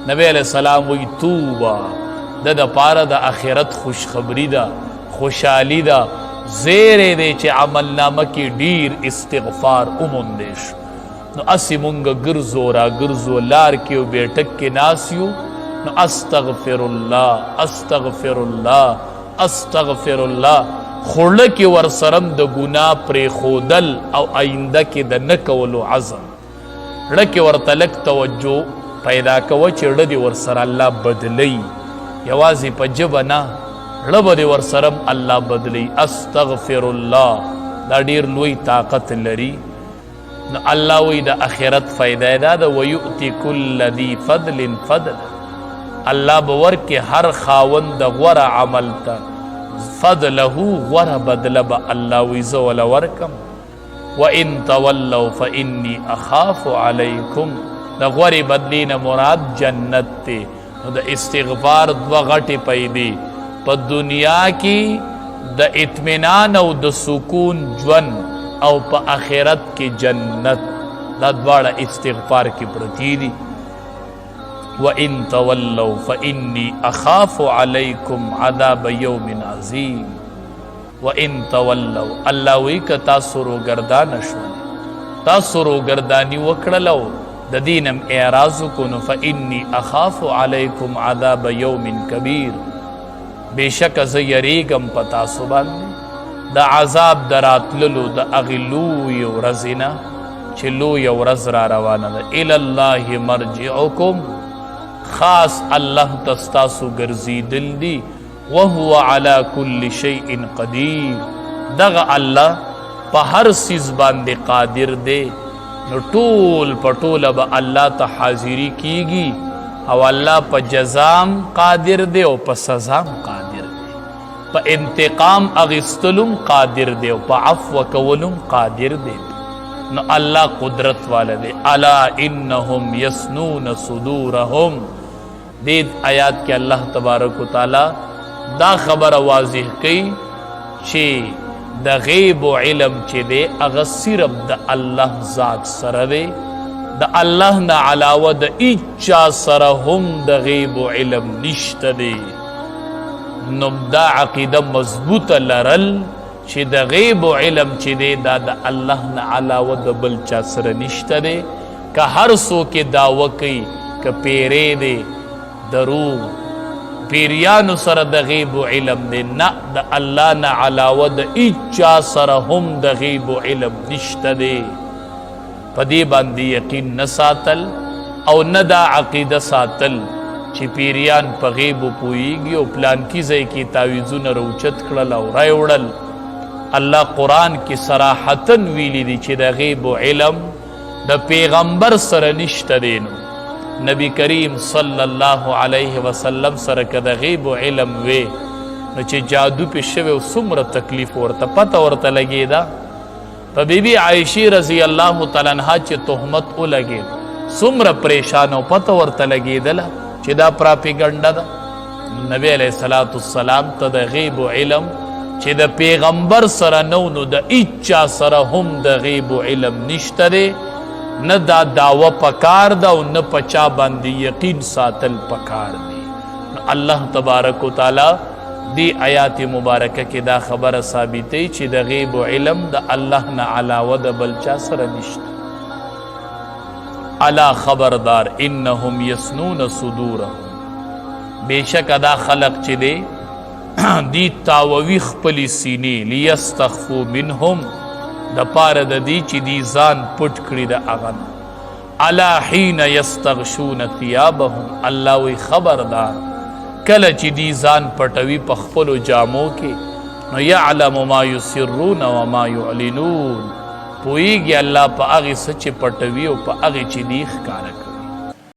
نبی علیہ السلام وی توبا د پاره د آخرت خوشخبری ده، خوشحالی ده، زیره دی چې عمل نامه کې ډیر استغفار اوموندی شو. نو اسی مونږ ګرځو را ګرځو لار کې او بیټک کې ناس یو، نو استغفر الله استغفر الله استغفر الله خوړه کې ورسرم د ګناه پرېښودل او آینده کې د نه کولو عزم، ړه کې ورته لږ توجه پیدا کوه چې ړه دې ورسره الله بدلی، یوازې په ژبه نه ړه به دې ورسره الله بدلی. استغفر الله دا ډېر لوی طاقت لري. نو الله وی د آخرت فایده دا ده ویؤتي کل ذي فضل فضل، الله به ورکې هر خاوند د غوره عمل ته فضله غوره بدله به الله وی زه وله ورکم. وان تولوا فانی اخاف علیکم، د غورې بدلې نه مراد جنت دی. نو د استغفار دوه غټې پیدې، په دنیا کې د اطمینان او د سکون ژوند او په آخرت کې جنت، دا دواړه استغفار کې پرتی دي. وَإِن تَوَلَّوْا فَإِنِّي أَخَافُ عَلَيْكُمْ عَذَابَ يَوْمٍ عَظِيمٍ. وَإِن تَوَلَّوْا الله وی که تاسو روګردانه شول، تاسو روګردانی وکړلو د دینم اعراض کو، نو فإني أخاف علیکم عذاب یوم کبیر، بېشکه زه یریږم په تاسو باندې د عذاب د راتللو د هغې لویې ورځې نه چې لویه ورځ را روانه ده. الی الله مرجعکم، خاص الله ته ستاسو ګرځېدل دي. وهو علی کل شیء قدیر، دغه الله په هر څیز باندې قادر دی. نو ټول په ټوله به الله ته حاضري کیږي، او الله په جزام قادر دی او په سزام قادر دی، په انتقام اغستلم قادر دی او په عفو کولم قادر دی. نو الله قدرت والا دی. الا انهم یسنون صدورهم، دې آیات کې الله تبارک وتعالی دا خبر واضح کړي چې د غیب و علم چې دی هغه صرف د الله ذات سره دی، د الله نه علاوه د هیچا سره هم د غیب و علم نشته دی. نو دا عقیده مضبوطه لرل چې د غیب و علم چې دی دا د الله نه علاوه د بل چا سره نشته دی. که هر څوک دعوه کوي که پیری دی دروغ، پیریانو سره د غیب و علم دی، نه د الله نه علاوه د هیچا سره هم د غیب و علم نشته دی. په دې باندې یقین نه ساتل او نه دا عقیده ساتل چې پیریان په غیب پوهیږي او پلانکي ځای کې تعویذونه راوچت کړل او راوړل. الله قرآن کې صراحتا ویلی دی چې د غیب و علم د پیغمبر سره نشته دی. نو نبی کریم صلی الله علیه وسلم سره که د غیب و علم وی نو چې جادو پې شوی او څومره تکلیف ورته پته ورته لګېده. په بیبي عایشې رضی الله تعالی عنها چې تهمت ولګېد څومره پریشان او پته ورته لګېدله چې دا پراپیګنډه ده. نبی علیه الصلاة والسلام ته د غیب و علم چې د پیغمبر سره نو نو د هیچا سره هم د غیب و علم نشته دی. نه دا دعوه پکار ده او نه پچا باندې یقین ساتل پکار دی. الله تبارک و تعالی دی آیات مبارکه کې دا خبره ثابتوي چې د غیب و علم د الله نه علاوه د بل چا سره نشته. الا خبردار انهم یسنون صدورهم، بېشکه دا خلق چې دی دی تاووي خپلې سینې لیستخفوا منهم، د پاره د دې چې دی ځان پټ کړي د هغه نه. الا حین یستغشون ثیابهم، الله وی خبردار کله چې دی ځان پټوي په خپلو جامو کې، نو یعلم ما یسرون و ما یعلنون، پوهیږي الله په هغې څه چې پټوي او په هغې چې دی ښکاره کوي.